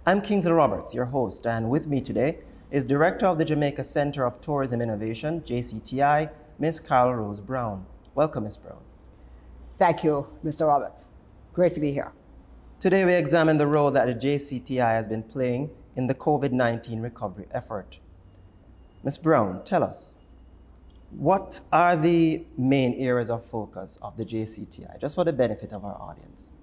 I'm Kingsley Roberts, your host, and with me today is Director of the Jamaica Center of Tourism Innovation, JCTI, Ms. CarolRose Brown. Welcome, Ms. Brown. Thank you, Mr. Roberts. Great to be here. Today we examine the role that the JCTI has been playing in the COVID-19 recovery effort. Ms. Brown, tell us, what are the main areas of focus of the JCTI, just for the benefit of our audience?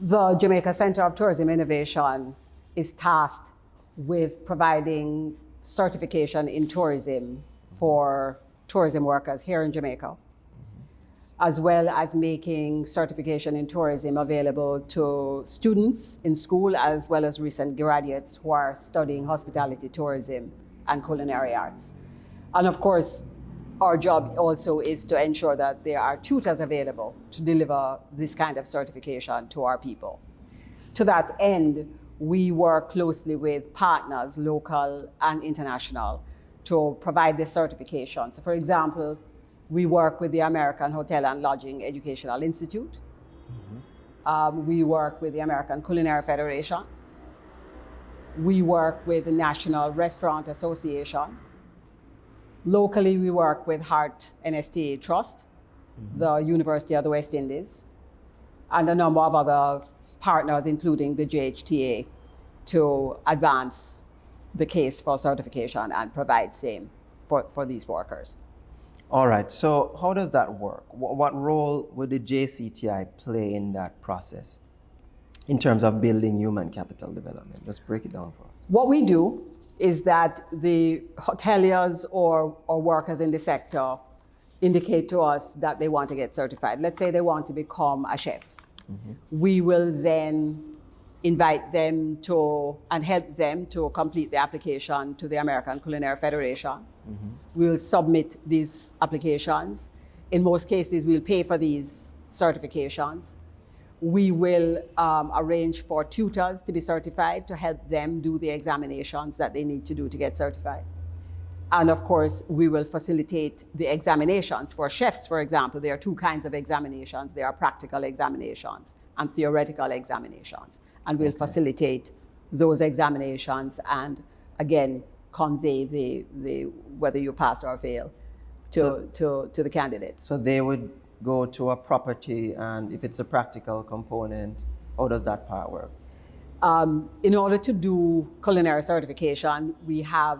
The Jamaica Center of Tourism Innovation is tasked with providing certification in tourism for tourism workers here in Jamaica, as well as making certification in tourism available to students in school, as well as recent graduates who are studying hospitality, tourism, and culinary arts. And of course, our job also is to ensure that there are tutors available to deliver this kind of certification to our people. To that end, we work closely with partners, local and international, to provide this certification. So for example, we work with the American Hotel and Lodging Educational Institute. We work with the American Culinary Federation. We work with the National Restaurant Association. Locally, we work with Heart NSTA Trust, the University of the West Indies, and a number of other partners, including the JCTI, to advance the case for certification and provide same for these workers. All right, so how does that work? What role would the JCTI play in that process in terms of building human capital development? Just break it down for us. What we do is that the hoteliers or workers in the sector indicate to us that they want to get certified. Let's say they want to become a chef. We will then invite them to and help them to complete the application to the American Culinary Federation. We'll submit these applications. In most cases, we'll pay for these certifications. We will arrange for tutors to be certified to help them do the examinations that they need to do to get certified. And of course, we will facilitate the examinations. For chefs, for example, there are two kinds of examinations. There are practical examinations and theoretical examinations. And we'll facilitate those examinations and, again, convey the whether you pass or fail to the candidates. So they would go to a property, and if it's a practical component, how does that part work? In order to do culinary certification, we have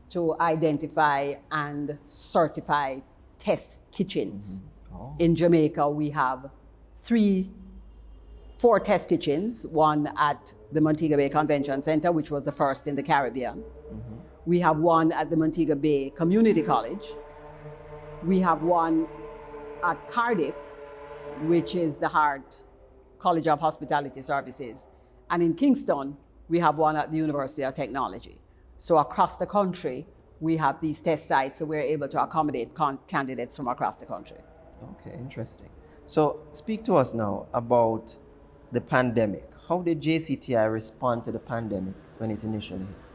to identify and certify test kitchens. In Jamaica, we have 4 test kitchens, one at the Montego Bay Convention Center, which was the first in the Caribbean. We have one at the Montego Bay Community College. We have one at Cardiff, which is the Hart College of Hospitality Services. And in Kingston, we have one at the University of Technology. So across the country, we have these test sites, so we're able to accommodate candidates from across the country. Okay, interesting. So speak to us now about the pandemic. How did JCTI respond to the pandemic when it initially hit?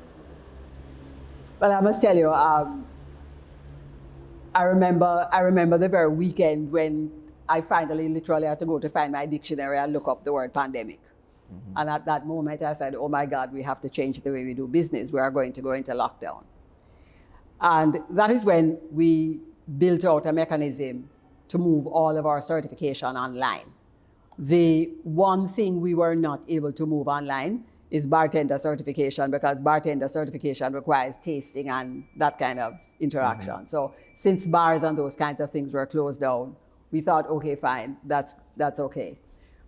Well, I must tell you, I remember the very weekend when I finally literally had to go to find my dictionary and look up the word pandemic. And at that moment I said, oh my God, we have to change the way we do business. We are going to go into lockdown. And that is when we built out a mechanism to move all of our certification online. The one thing we were not able to move online is bartender certification, because bartender certification requires tasting and that kind of interaction. So since bars and those kinds of things were closed down, we thought, okay, fine, that's okay.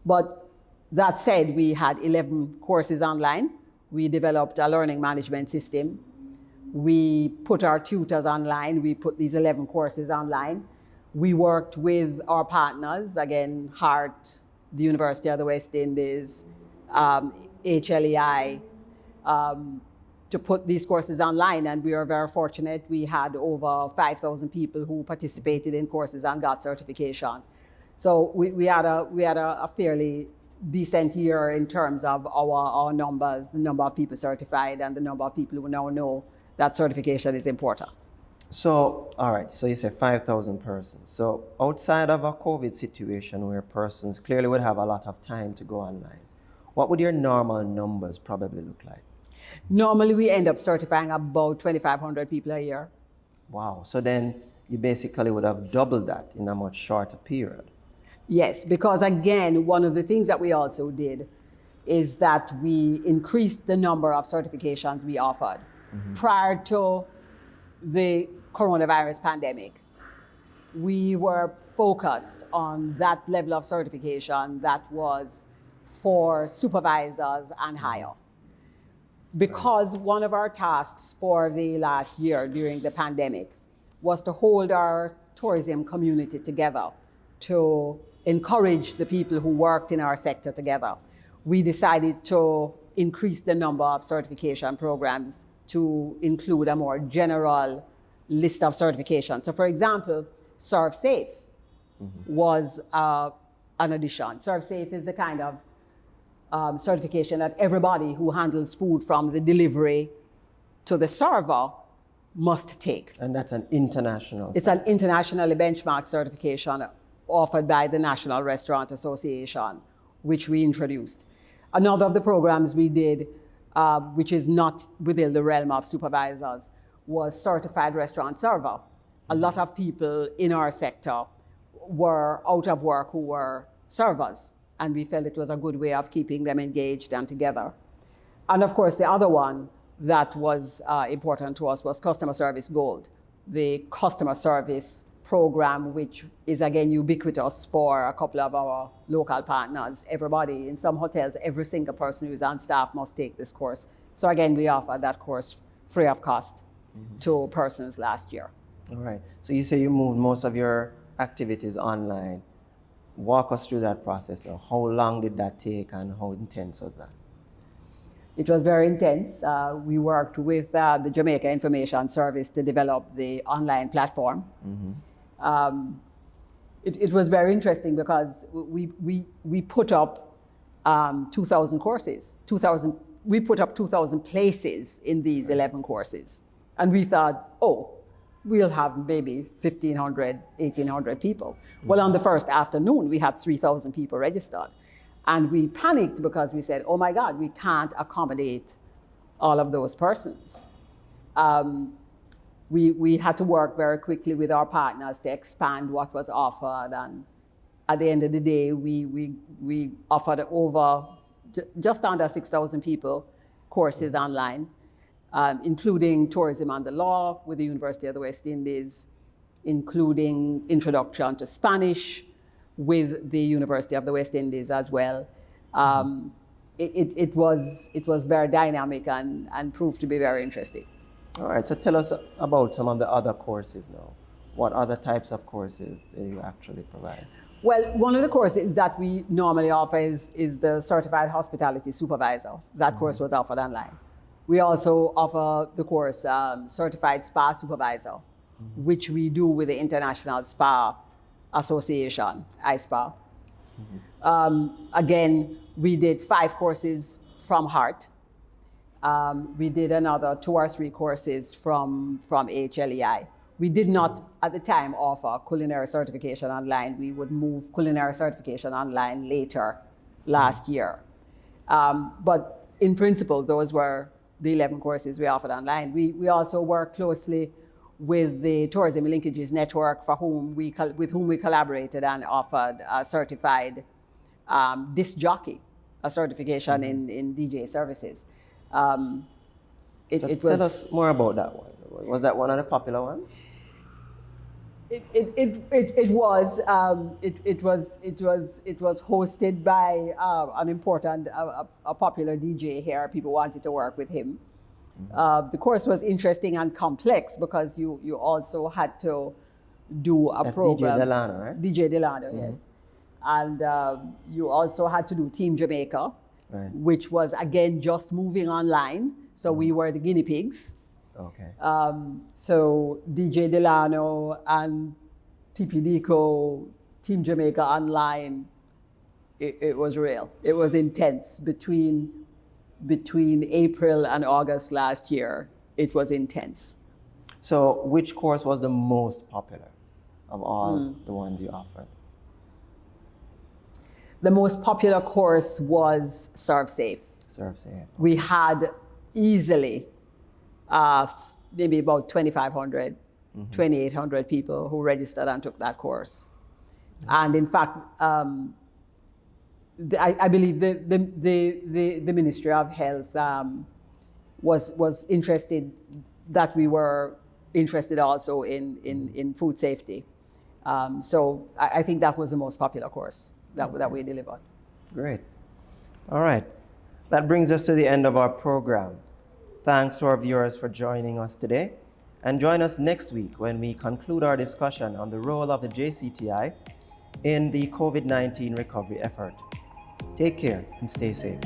But that said, we had 11 courses online. We developed a learning management system. We put our tutors online. We put these 11 courses online. We worked with our partners, again, Hart, the University of the West Indies, HLEI, to put these courses online, and we are very fortunate. We had over 5,000 people who participated in courses and got certification. So we had a fairly decent year in terms of our numbers, the number of people certified and the number of people who now know that certification is important. So, all right, so you said 5,000 persons. So outside of a COVID situation where persons clearly would have a lot of time to go online, What would your normal numbers probably look like? Normally, we end up certifying about 2,500 people a year. Wow. So then you basically would have doubled that in a much shorter period. Yes, because again, one of the things that we also did is that we increased the number of certifications we offered. Prior to the coronavirus pandemic, we were focused on that level of certification that was for supervisors and higher. Because one of our tasks for the last year during the pandemic was to hold our tourism community together, to encourage the people who worked in our sector together. We decided to increase the number of certification programs to include a more general list of certifications. So for example, Serve Safe was an addition. Serve Safe is the kind of certification that everybody who handles food from the delivery to the server must take. And that's an international. It's an internationally benchmarked certification offered by the National Restaurant Association, which we introduced. Another of the programs we did, which is not within the realm of supervisors, was Certified Restaurant Server. A lot of people in our sector were out of work who were servers, and we felt it was a good way of keeping them engaged and together. And of course, the other one that was important to us was Customer Service Gold, the customer service program, which is again ubiquitous for a couple of our local partners. Everybody in some hotels, every single person who's on staff must take this course. So again, we offered that course free of cost to persons last year. All right. So you say you moved most of your activities online. Walk us through that process now. How long did that take and how intense was that? It was very intense. We worked with the Jamaica Information Service to develop the online platform. It was very interesting because we put up 2,000 courses. We put up 2,000 places in these 11 courses. And we thought, oh, we'll have maybe 1,500, 1,800 people. Well, on the first afternoon, we had 3,000 people registered. And we panicked because we said, oh my God, we can't accommodate all of those persons. We had to work very quickly with our partners to expand what was offered. And at the end of the day, we offered over just under 6,000 people courses online, including tourism and the law with the University of the West Indies, including introduction to Spanish with the University of the West Indies as well. It was very dynamic and proved to be very interesting. All right, so tell us about some of the other courses now. What other types of courses do you actually provide? Well, one of the courses that we normally offer is the Certified Hospitality Supervisor. That course was offered online. We also offer the course Certified Spa Supervisor, which we do with the International Spa Association, ISPA. Again, we did 5 courses from Heart. We did another 2 or 3 courses from HLEI. We did not, at the time, offer culinary certification online. We would move culinary certification online later last year. But in principle, those were the 11 courses we offered online. We also work closely with the Tourism Linkages Network, with whom we collaborated and offered a certified disc jockey, a certification in DJ services. Tell us more about that one. Was that one of the popular ones? It was hosted by an important, a popular DJ here. People wanted to work with him. The course was interesting and complex because you also had to do a program. DJ Delano, right? DJ Delano, yes. And you also had to do Team Jamaica, which was again just moving online. So we were the guinea pigs. Okay. So DJ Delano and TPDCO, Team Jamaica Online, it was real. It was intense. Between April and August last year, it was intense. So which course was the most popular of all the ones you offered? The most popular course was Serve Safe. Serve safe. We had easily maybe about 2,500, 2,800 people who registered and took that course. And in fact, I believe the Ministry of Health was interested, that we were interested also in food safety. So I think that was the most popular course that we delivered. Great. All right. That brings us to the end of our program. Thanks to our viewers for joining us today. And join us next week when we conclude our discussion on the role of the JCTI in the COVID-19 recovery effort. Take care and stay safe.